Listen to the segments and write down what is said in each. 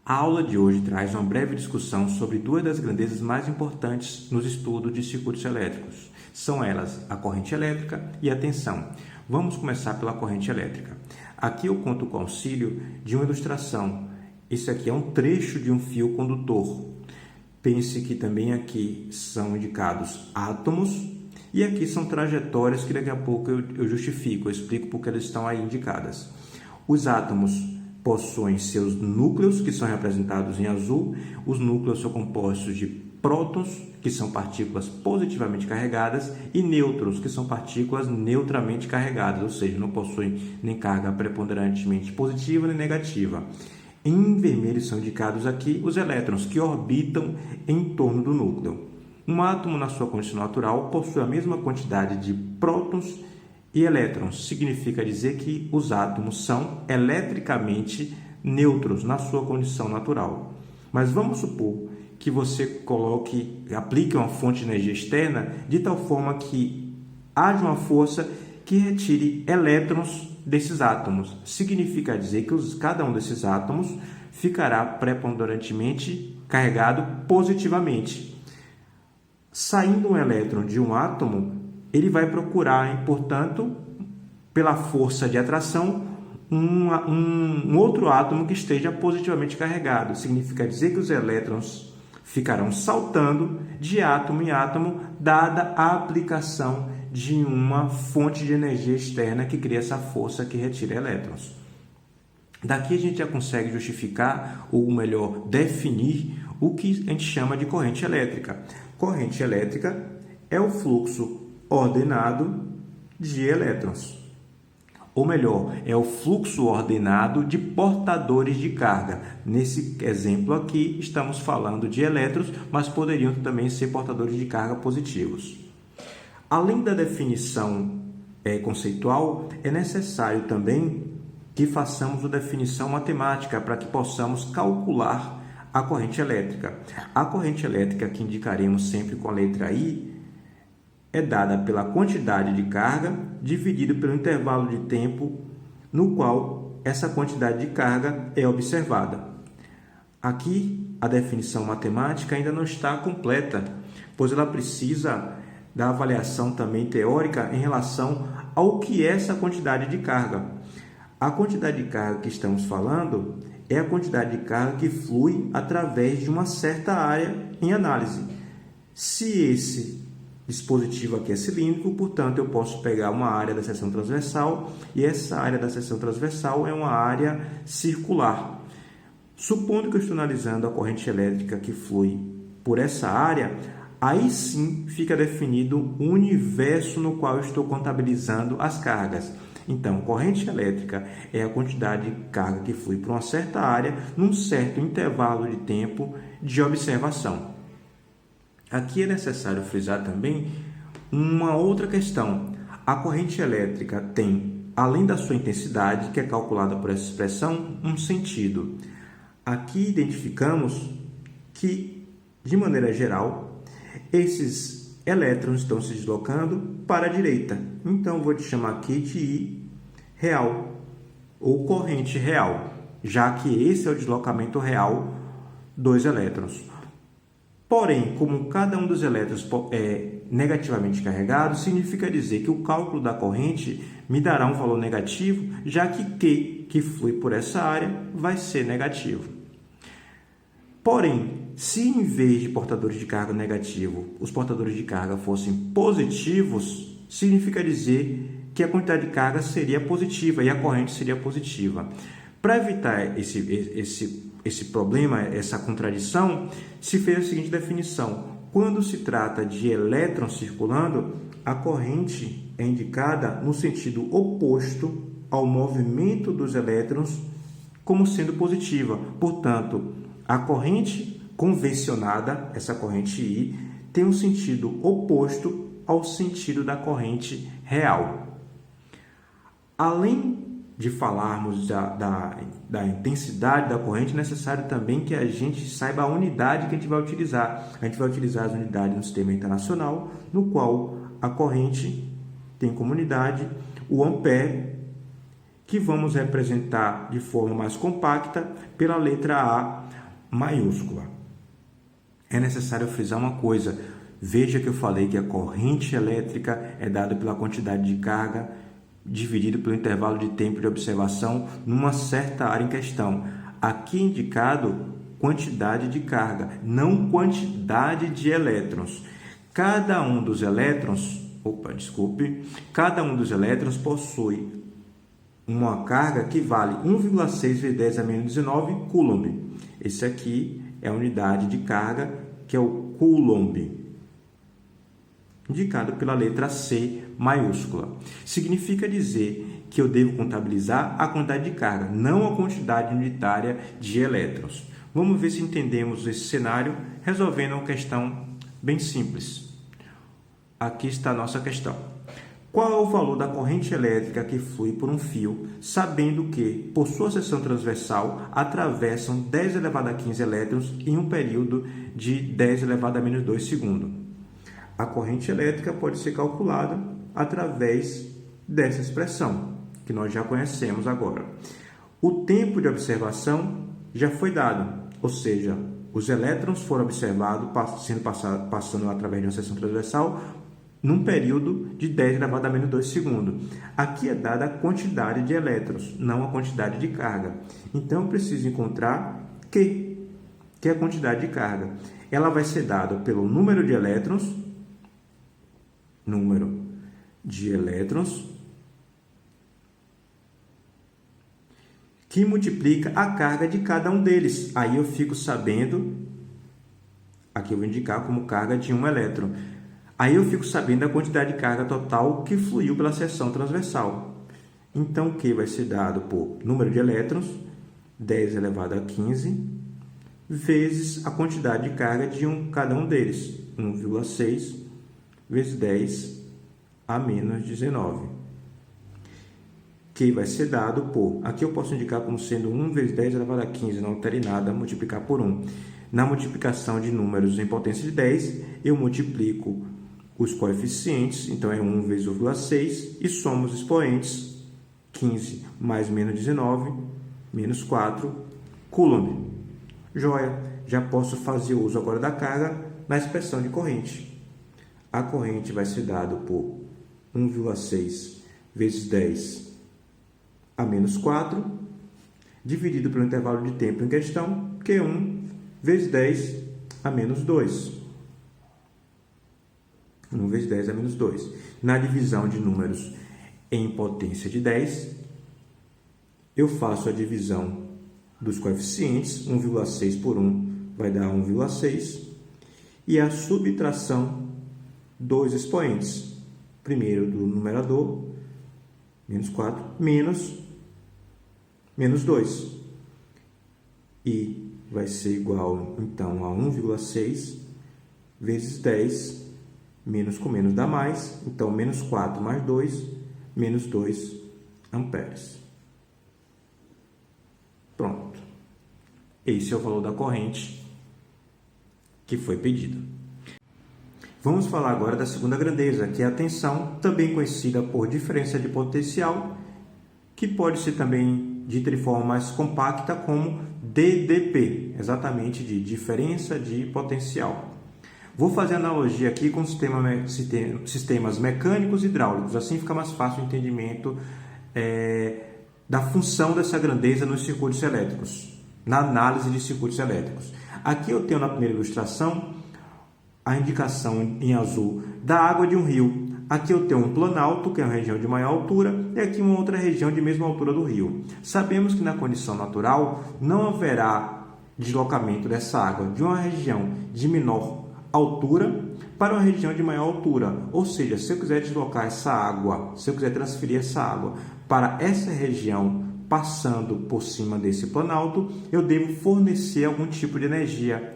A aula de hoje traz uma breve discussão sobre duas das grandezas mais importantes nos estudos de circuitos elétricos. São elas a corrente elétrica e a tensão. Vamos começar pela corrente elétrica. Aqui eu conto com o auxílio de uma ilustração. Isso aqui é um trecho de um fio condutor. Pense que também aqui são indicados átomos e aqui são trajetórias que daqui a pouco eu justifico, eu explico porque elas estão aí indicadas. Os átomos possuem seus núcleos, que são representados em azul. Os núcleos são compostos de prótons, que são partículas positivamente carregadas, e nêutrons, que são partículas neutramente carregadas, ou seja, não possuem nem carga preponderantemente positiva nem negativa. Em vermelho são indicados aqui os elétrons, que orbitam em torno do núcleo. Um átomo, na sua condição natural, possui a mesma quantidade de prótons e elétrons. Significa dizer que os átomos são eletricamente neutros na sua condição natural. Mas vamos supor que você aplique uma fonte de energia externa de tal forma que haja uma força que retire elétrons desses átomos. Significa dizer que cada um desses átomos ficará preponderantemente carregado positivamente. Saindo um elétron de um átomo, ele vai procurar, portanto, pela força de atração, um outro átomo que esteja positivamente carregado. Significa dizer que os elétrons ficarão saltando de átomo em átomo, dada a aplicação de uma fonte de energia externa que cria essa força que retira elétrons. Daqui a gente já consegue justificar, ou melhor, definir o que a gente chama de corrente elétrica. Corrente elétrica é o fluxo ordenado de elétrons. Ou melhor, é o fluxo ordenado de portadores de carga. Nesse exemplo aqui, estamos falando de elétrons, mas poderiam também ser portadores de carga positivos. Além da definição conceitual, é necessário também que façamos uma definição matemática para que possamos calcular a corrente elétrica. A corrente elétrica, que indicaremos sempre com a letra I, é dada pela quantidade de carga dividido pelo intervalo de tempo no qual essa quantidade de carga é observada. Aqui, a definição matemática ainda não está completa, pois ela precisa da avaliação também teórica em relação ao que é essa quantidade de carga. A quantidade de carga que estamos falando é a quantidade de carga que flui através de uma certa área em análise. Se esse dispositivo aqui é cilíndrico, portanto, eu posso pegar uma área da seção transversal e essa área da seção transversal é uma área circular. Supondo que eu estou analisando a corrente elétrica que flui por essa área, aí sim fica definido o universo no qual eu estou contabilizando as cargas. Então, corrente elétrica é a quantidade de carga que flui por uma certa área num certo intervalo de tempo de observação. Aqui é necessário frisar também uma outra questão. A corrente elétrica tem, além da sua intensidade, que é calculada por essa expressão, um sentido. Aqui identificamos que, de maneira geral, esses elétrons estão se deslocando para a direita. Então, vou te chamar aqui de I real, ou corrente real, já que esse é o deslocamento real dos elétrons. Porém, como cada um dos elétrons é negativamente carregado, significa dizer que o cálculo da corrente me dará um valor negativo, já que Q, que flui por essa área, vai ser negativo. Porém, se em vez de portadores de carga negativo, os portadores de carga fossem positivos, significa dizer que a quantidade de carga seria positiva e a corrente seria positiva. Para evitar esse problema, essa contradição, se fez a seguinte definição. Quando se trata de elétrons circulando, a corrente é indicada no sentido oposto ao movimento dos elétrons como sendo positiva. Portanto, a corrente convencionada, essa corrente I, tem um sentido oposto ao sentido da corrente real. Além de falarmos da intensidade da corrente, é necessário também que a gente saiba a unidade que a gente vai utilizar. A gente vai utilizar as unidades no sistema internacional, no qual a corrente tem como unidade o ampere, que vamos representar de forma mais compacta pela letra A, maiúscula. É necessário frisar uma coisa. Veja que eu falei que a corrente elétrica é dada pela quantidade de carga dividido pelo intervalo de tempo de observação numa certa área em questão. Aqui é indicado quantidade de carga, não quantidade de elétrons. Cada um dos elétrons possui uma carga que vale 1,6 vezes 10 a menos 19 Coulomb. Esse aqui é a unidade de carga, que é o Coulomb, indicado pela letra C maiúscula. Significa dizer que eu devo contabilizar a quantidade de carga, não a quantidade unitária de elétrons. Vamos ver se entendemos esse cenário resolvendo uma questão bem simples. Aqui está a nossa questão. Qual é o valor da corrente elétrica que flui por um fio, sabendo que, por sua seção transversal, atravessam 10 elevado a 15 elétrons em um período de 10 elevado a menos 2 segundos? A corrente elétrica pode ser calculada através dessa expressão, que nós já conhecemos agora. O tempo de observação já foi dado, ou seja, os elétrons foram observados passando através de uma seção transversal num período de 10 elevado a menos 2 segundos. Aqui é dada a quantidade de elétrons, não a quantidade de carga. Então, eu preciso encontrar Q, que é a quantidade de carga. Ela vai ser dada pelo número de elétrons, que multiplica a carga de cada um deles. Aí eu fico sabendo, aqui eu vou indicar como carga de um elétron. Aí eu fico sabendo a quantidade de carga total que fluiu pela seção transversal. Então, o Q vai ser dado por número de elétrons, 10 elevado a 15, vezes a quantidade de carga de cada um deles, 1,6 vezes 10 a menos 19. Que vai ser dado por, aqui eu posso indicar como sendo 1 vezes 10 elevado a 15, não altere nada, multiplicar por 1. Na multiplicação de números em potência de 10, eu multiplico os coeficientes, então é 1 vezes 1,6, e somo os expoentes, 15 mais menos 19, menos 4, Coulomb. Joia, já posso fazer uso agora da carga na expressão de corrente. A corrente vai ser dada por 1,6 vezes 10 a menos 4, dividido pelo intervalo de tempo em questão, que é 1 vezes 10 a menos 2. 1 vezes 10 a menos 2. Na divisão de números em potência de 10, eu faço a divisão dos coeficientes, 1,6 por 1 vai dar 1,6, e a subtração dos expoentes. Primeiro do numerador, menos 4, menos 2. E vai ser igual, então, a 1,6 vezes 10, menos com menos dá mais, então, menos 4 mais 2, menos 2 amperes. Pronto. Esse é o valor da corrente que foi pedido. Vamos falar agora da segunda grandeza, que é a tensão, também conhecida por diferença de potencial, que pode ser também dita de forma mais compacta como DDP, exatamente de diferença de potencial. Vou fazer analogia aqui com sistemas mecânicos e hidráulicos, assim fica mais fácil o entendimento da função dessa grandeza nos circuitos elétricos, na análise de circuitos elétricos. Aqui eu tenho na primeira ilustração a indicação em azul da água de um rio. Aqui eu tenho um planalto, que é uma região de maior altura, e aqui uma outra região de mesma altura do rio. Sabemos que na condição natural não haverá deslocamento dessa água de uma região de menor altura para uma região de maior altura. Ou seja, se eu quiser deslocar essa água, se eu quiser transferir essa água para essa região passando por cima desse planalto, eu devo fornecer algum tipo de energia.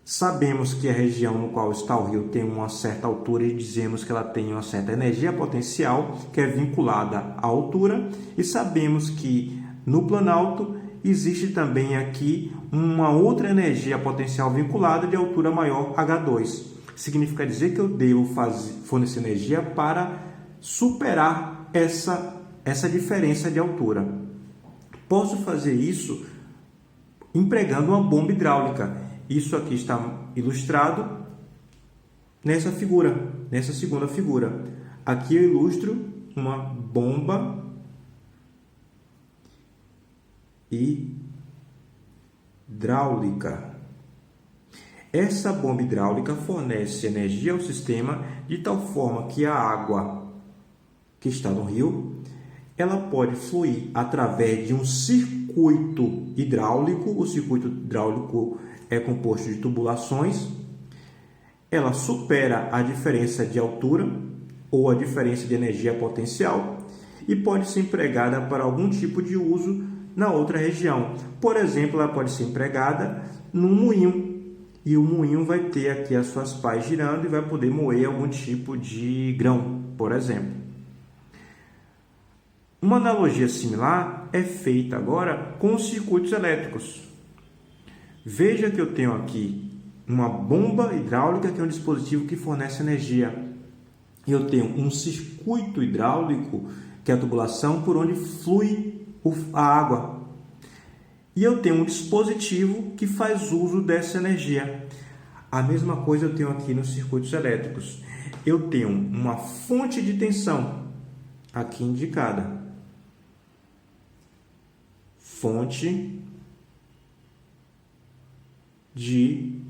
Sabemos que a região no qual está o rio tem uma certa altura e dizemos que ela tem uma certa energia potencial que é vinculada à altura, e sabemos que no planalto existe também aqui uma outra energia potencial vinculada de altura maior, H2. Significa dizer que eu devo fornecer energia para superar essa diferença de altura. Posso fazer isso empregando uma bomba hidráulica. Isso aqui está ilustrado nessa figura, nessa segunda figura. Aqui eu ilustro uma bomba hidráulica. Essa bomba hidráulica fornece energia ao sistema de tal forma que a água que está no rio, ela pode fluir através de um circuito hidráulico. O circuito hidráulico é composto de tubulações. Ela supera a diferença de altura ou a diferença de energia potencial e pode ser empregada para algum tipo de uso na outra região. Por exemplo, ela pode ser empregada num moinho, e o moinho vai ter aqui as suas pás girando e vai poder moer algum tipo de grão, por exemplo. Uma analogia similar é feita agora com os circuitos elétricos. Veja que eu tenho aqui uma bomba hidráulica, que é um dispositivo que fornece energia. Eu tenho um circuito hidráulico, que é a tubulação por onde flui a água. E eu tenho um dispositivo que faz uso dessa energia. A mesma coisa eu tenho aqui nos circuitos elétricos. Eu tenho uma fonte de tensão, aqui indicada. Fonte de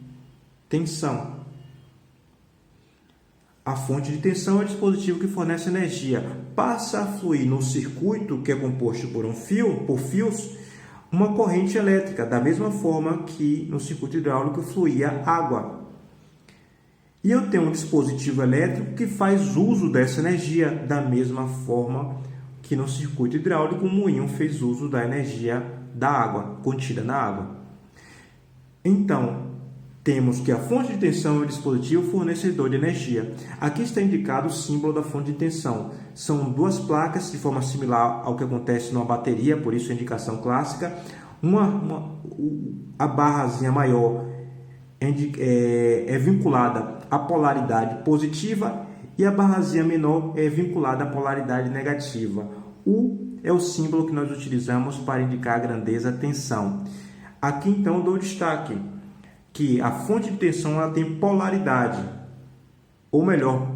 tensão. A fonte de tensão é o dispositivo que fornece energia. Passa a fluir no circuito, que é composto por fios, uma corrente elétrica, da mesma forma que no circuito hidráulico fluía água. E eu tenho um dispositivo elétrico que faz uso dessa energia, da mesma forma que no circuito hidráulico o moinho fez uso da energia da água, contida na água. Então, temos que a fonte de tensão é o dispositivo fornecedor de energia. Aqui está indicado o símbolo da fonte de tensão. São duas placas de forma similar ao que acontece numa bateria, por isso a indicação clássica. A barrazinha maior é vinculada à polaridade positiva e a barrazinha menor é vinculada à polaridade negativa. U é o símbolo que nós utilizamos para indicar a grandeza tensão. Aqui então eu dou destaque que a fonte de tensão ela tem polaridade, ou melhor,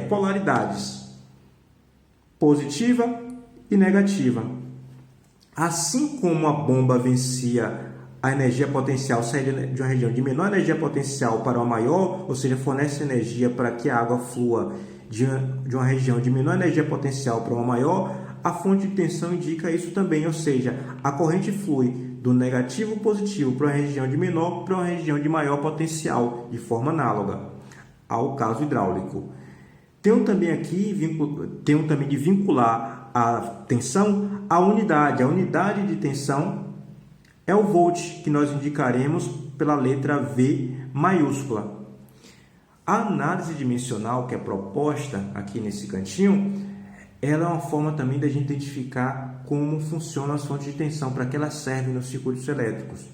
polaridades positiva e negativa. Assim como a bomba vencia a energia potencial, sai de uma região de menor energia potencial para uma maior, ou seja, fornece energia para que a água flua de uma região de menor energia potencial para uma maior, a fonte de tensão indica isso também, ou seja, a corrente flui do negativo positivo para uma região de menor para uma região de maior potencial, de forma análoga ao caso hidráulico. Tenho também de vincular a tensão à unidade. A unidade de tensão é o volt, que nós indicaremos pela letra V maiúscula. A análise dimensional que é proposta aqui nesse cantinho, ela é uma forma também da gente identificar como funcionam as fontes de tensão, para que elas servem nos circuitos elétricos.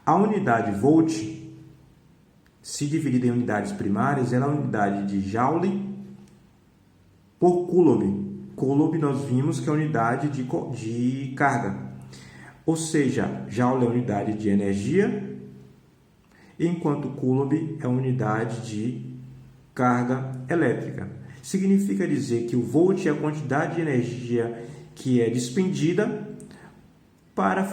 A unidade volt, se dividida em unidades primárias, ela é a unidade de Joule por Coulomb. Coulomb nós vimos que é a unidade de carga. Ou seja, Joule é a unidade de energia, enquanto Coulomb é a unidade de carga elétrica. Significa dizer que o volt é a quantidade de energia que é despendida para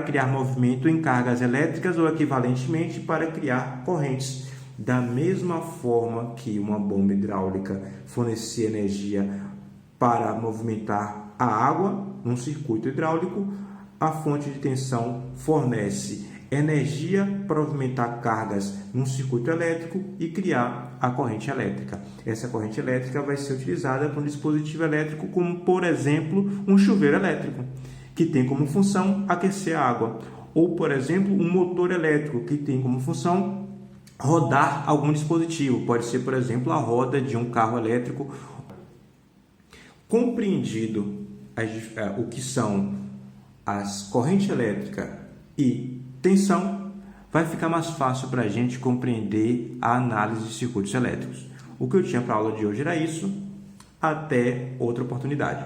criar movimento em cargas elétricas ou equivalentemente para criar correntes. Da mesma forma que uma bomba hidráulica fornecia energia para movimentar a água num circuito hidráulico, a fonte de tensão fornece energia para movimentar cargas num circuito elétrico e criar a corrente elétrica. Essa corrente elétrica vai ser utilizada para um dispositivo elétrico como, por exemplo, um chuveiro elétrico, que tem como função aquecer a água. Ou, por exemplo, um motor elétrico, que tem como função rodar algum dispositivo. Pode ser, por exemplo, a roda de um carro elétrico. Compreendido o que são as correntes elétricas e tensão, vai ficar mais fácil para a gente compreender a análise de circuitos elétricos. O que eu tinha para a aula de hoje era isso. Até outra oportunidade.